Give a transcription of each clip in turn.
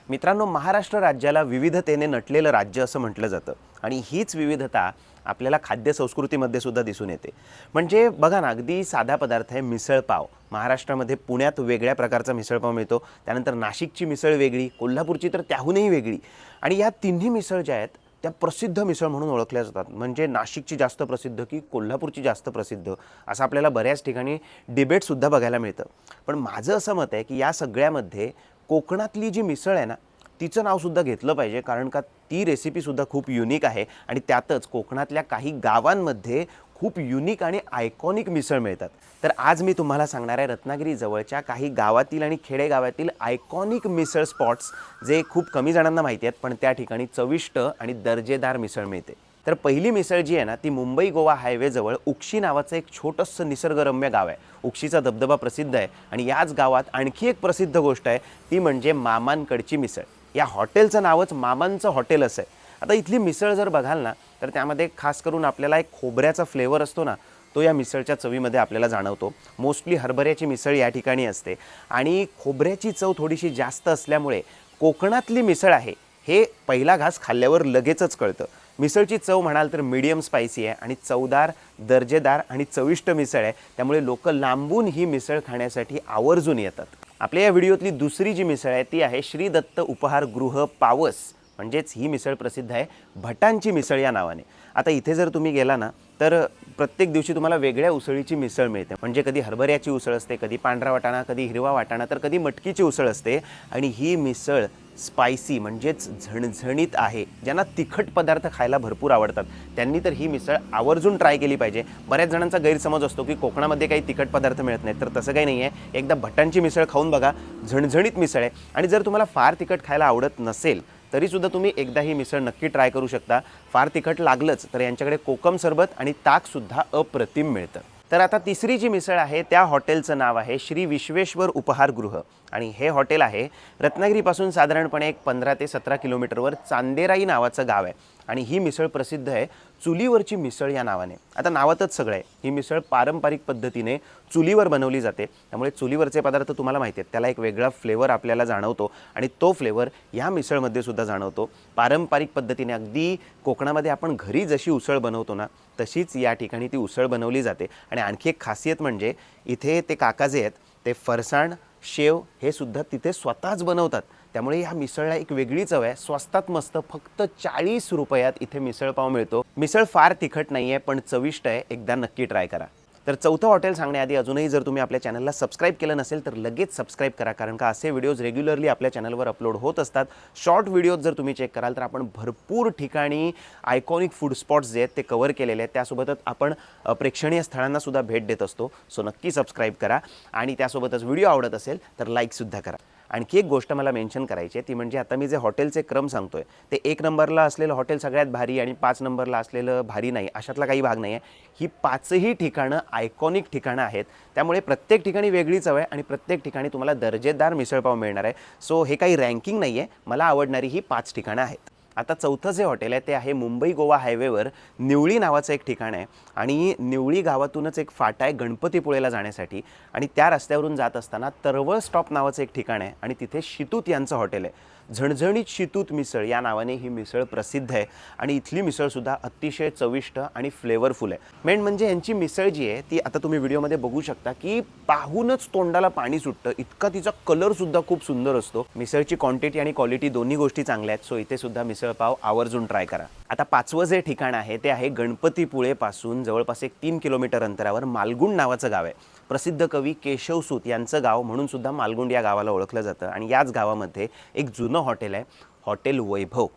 मित्रांनो, महाराष्ट्र राज्याला विविधतेने नटलेलं राज्य असं म्हटलं जातं आणि हीच विविधता आपल्याला खाद्य संस्कृतीमध्ये सुद्धा दिसून येते. म्हणजे बघा ना, अगदी साधा पदार्थ आहे मिसळ पाव. महाराष्ट्रामध्ये पुण्यात वेगळ्या प्रकारचा मिसळ पाव मिळतो. त्यानंतर नाशिकची मिसळ वेगळी, कोल्हापूरची तर त्याहूनही वेगळी. आणि या तिन्ही मिसळ ज्या आहेत त्या प्रसिद्ध मिसळ म्हणून ओळखल्या जातात. म्हणजे नाशिकची जास्त प्रसिद्ध की कोल्हापूरची जास्त प्रसिद्ध, असं आपल्याला बऱ्याच ठिकाणी डिबेटसुद्धा बघायला मिळतं. पण माझं असं मत आहे की या सगळ्यामध्ये कोकणातली जी मिसळ आहे ना, तिचं नावसुद्धा घेतलं पाहिजे, कारण का ती रेसिपीसुद्धा खूप युनिक आहे. आणि त्यातच कोकणातल्या काही गावांमध्ये खूप युनिक आणि आयकॉनिक मिसळ मिळतात. तर आज मी तुम्हाला सांगणार आहे रत्नागिरी जवळच्या काही गावातील आणि खेडेगावातील आयकॉनिक मिसळ स्पॉट्स, जे खूप कमी जणांना माहिती आहेत, पण त्या ठिकाणी चविष्ट आणि दर्जेदार मिसळ मिळते. तर पहिली मिसळ जी आहे ना, ती मुंबई गोवा हायवेजवळ उक्षी नावाचं एक छोटंसं निसर्गरम्य गाव आहे. उक्षीचा धबधबा प्रसिद्ध आहे आणि याच गावात आणखी एक प्रसिद्ध गोष्ट आहे, ती म्हणजे मामांकडची मिसळ. या हॉटेलचं नावच मामांचं हॉटेल असं आहे. आता इथली मिसळ जर बघाल ना, तर त्यामध्ये खास करून आपल्याला एक खोबऱ्याचा फ्लेवर असतो ना, तो या मिसळच्या चवीमध्ये आपल्याला जाणवतो. मोस्टली हरभऱ्याची मिसळ या ठिकाणी असते आणि खोबऱ्याची चव थोडीशी जास्त असल्यामुळे कोकणातली मिसळ आहे हे पहिला घास खाल्ल्यावर लगेचच कळतं. मिसळची चव म्हणाल तर मीडियम स्पायसी आहे आणि चवदार, दर्जेदार आणि चविष्ट मिसळ आहे. त्यामुळे लोक लांबून ही मिसळ खाण्यासाठी आवर्जून येतात. आपल्या या व्हिडिओतली दुसरी जी मिसळ आहे ती आहे श्री दत्त उपहारगृह पावस. म्हणजेच ही मिसळ प्रसिद्ध आहे भटांची मिसळ या नावाने. आता इथे जर तुम्ही गेला ना, तर प्रत्येक दिवशी तुम्हाला वेगळ्या उसळीची मिसळ मिळते. म्हणजे कधी हरभऱ्याची उसळ असते, कधी पांढरा वाटाणा, कधी हिरवा वाटाणा, तर कधी मटकीची उसळ असते. आणि ही मिसळ स्पायसी म्हणजेच झणझणीत आहे. ज्यांना तिखट पदार्थ खायला भरपूर आवडतात त्यांनी तर ही मिसळ आवर्जून ट्राय केली पाहिजे. बऱ्याच जणांचा गैरसमज असतो की कोकणामध्ये काही तिखट पदार्थ मिळत नाहीत, तर तसं काही नाही आहे. एकदा भटांची मिसळ खाऊन बघा, झणझणीत मिसळ आहे. आणि जर तुम्हाला फार तिखट खायला आवडत नसेल तरीसुद्धा तुम्ही एकदा ही मिसळ नक्की ट्राय करू शकता. फार तिखट लागलंच तर यांच्याकडे कोकम सरबत आणि ताकसुद्धा अप्रतिम मिळतं. तर आता तिसरी जी मिसळ आहे त्या हॉटेलचं नाव आहे श्री विश्वेश्वर उपहारगृह. आणि हे हॉटेल आहे रत्नागिरीपासून साधारणपणे एक 15 ते 17 किलोमीटरवर चांदेराई नावाचं गाव आहे. आणि ही मिसळ प्रसिद्ध आहे चुलीवरची मिसळ या नावाने. आता नावातच सगळं आहे. ही मिसळ पारंपरिक पद्धतीने चुलीवर बनवली जाते. त्यामुळे चुलीवरचे पदार्थ तुम्हाला माहिती आहेत, त्याला एक वेगळा फ्लेवर आपल्याला जाणवतो आणि तो फ्लेवर या मिसळमध्ये सुद्धा जाणवतो. पारंपरिक पद्धतीने अगदी कोकणामध्ये आपण घरी जशी उसळ बनवतो ना, तशीच या ठिकाणी ती उसळ बनवली जाते. आणि आणखी एक खासियत म्हणजे इथे ते काका जे आहेत ते फरसाण, शेव हे सुद्धा तिथे स्वतःच बनवतात. त्यामुळे या मिसळला एक वेगळी चव आहे. स्वस्तात मस्त फक्त 40 रुपयात इथे मिसळ पाव मिळतो. मिसळ फार तिखट नाही आहे, पण चविष्ट आहे. एकदा नक्की ट्राय करा. तर चौथं हॉटेल सांगण्याआधी अजूनही जर तुम्ही आपल्या चॅनलला सबस्क्राईब केलं नसेल तर लगेच सबस्क्राईब करा, कारण का असे व्हिडिओज रेग्युलरली आपल्या चॅनलवर अपलोड होत असतात. शॉर्ट व्हिडिओज जर तुम्ही चेक कराल तर आपण भरपूर ठिकाणी आयकॉनिक फूड स्पॉट्स जे आहेत ते कव्हर केलेले आहेत. त्यासोबतच आपण प्रेक्षणीय स्थळांना सुद्धा भेट देत असतो. सो नक्की सबस्क्राईब करा आणि त्यासोबतच व्हिडिओ आवडत असेल तर लाईकसुद्धा करा. आणखी एक गोष्ट मला मेन्शन करायची आहे, ती म्हणजे आता मी जे हॉटेलचे क्रम सांगतोय ते 1 नंबरला असलेलं हॉटेल सगळ्यात भारी आणि 5 नंबरला असलेलं भारी नाही, अशातला काही भाग नाही आहे. ही 5ही ठिकाणं आयकॉनिक ठिकाणं आहेत. त्यामुळे प्रत्येक ठिकाणी वेगळी चव आहे आणि प्रत्येक ठिकाणी तुम्हाला दर्जेदार मिसळपाव मिळणार आहे. सो हे काही रँकिंग नाही आहे, मला आवडणारी ही 5 ठिकाणं आहेत. आता चौथं जे हॉटेल आहे ते आहे मुंबई गोवा हायवेवर निवळी नावाचं एक ठिकाण आहे. आणि निवळी गावातूनच एक फाटा आहे गणपतीपुळेला जाण्यासाठी. आणि त्या रस्त्यावरून जात असताना तरवळ स्टॉप नावाचं एक ठिकाण आहे आणि तिथे शितूत यांचं हॉटेल आहे. झणझणीत शितूत मिसळ या नावाने ही मिसळ प्रसिद्ध आहे. आणि इथली मिसळसुद्धा अतिशय चविष्ट आणि फ्लेवरफुल आहे. मेन म्हणजे यांची मिसळ जी आहे ती आता तुम्ही व्हिडिओमध्ये बघू शकता की पाहूनच तोंडाला पाणी सुटतं, इतका तिचा कलरसुद्धा खूप सुंदर असतो. मिसळची क्वांटिटी आणि क्वालिटी दोन्ही गोष्टी चांगल्या आहेत. सो इथे सुद्धा मिसळ पाव आवर्जून ट्राय करा. आता 5वं जे ठिकाण आहे ते आहे गणपतीपुळेपासून जवळपास एक 3 किलोमीटर अंतरावर मालगुंड नावाचं गाव आहे. प्रसिद्ध कवी केशव सूत यांचं गाव म्हणून सुद्धा मालगुंड या गावाला ओळखलं जातं. आणि याच गावामध्ये एक जुनं हॉटेल आहे, हॉटेल वैभव.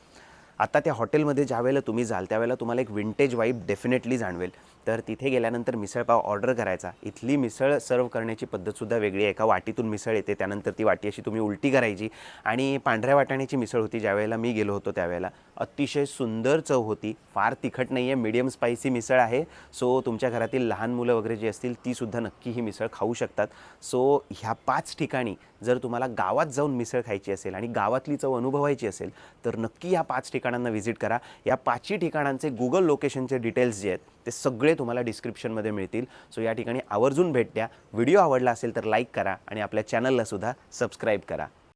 आता त्या हॉटेलमध्ये ज्यावेळेला तुम्ही जाल त्यावेळेला तुम्हाला एक विंटेज वाईब डेफिनेटली जाणवेल. तर तिथे गेल्यानंतर मिसळपाव ऑर्डर करायचा. इथली मिसळ सर्व करण्याची पद्धतसुद्धा वेगळी आहे. एका वाटीतून मिसळ येते, त्यानंतर ती वाटी अशी तुम्ही उलटी करायची. आणि पांढऱ्या वाटाण्याची मिसळ होती ज्यावेळेला मी गेलो होतो त्यावेळेला. अतिशय सुंदर चव होती. फार तिखट नाही आहे, मीडियम स्पायसी मिसळ आहे. सो तुमच्या घरातील लहान मुलं वगैरे जी असतील तीसुद्धा नक्की ही मिसळ खाऊ शकतात. सो ह्या 5 ठिकाणी जर तुम्हाला गावात जाऊन मिसळ खायची असेल आणि गावातली चव अनुभवायची असेल तर नक्की या 5 ठिकाणांना व्हिजिट करा. या 5ही ठिकाणांचे गुगल लोकेशनचे डिटेल्स जे आहेत ते सगळे तुम्हाला डिस्क्रिप्शनमध्ये मिळतील. सो या ठिकाणी आवर्जून भेट द्या. व्हिडिओ आवडला असेल तर लाईक करा आणि आपल्या चॅनलला सुद्धा सबस्क्राईब करा.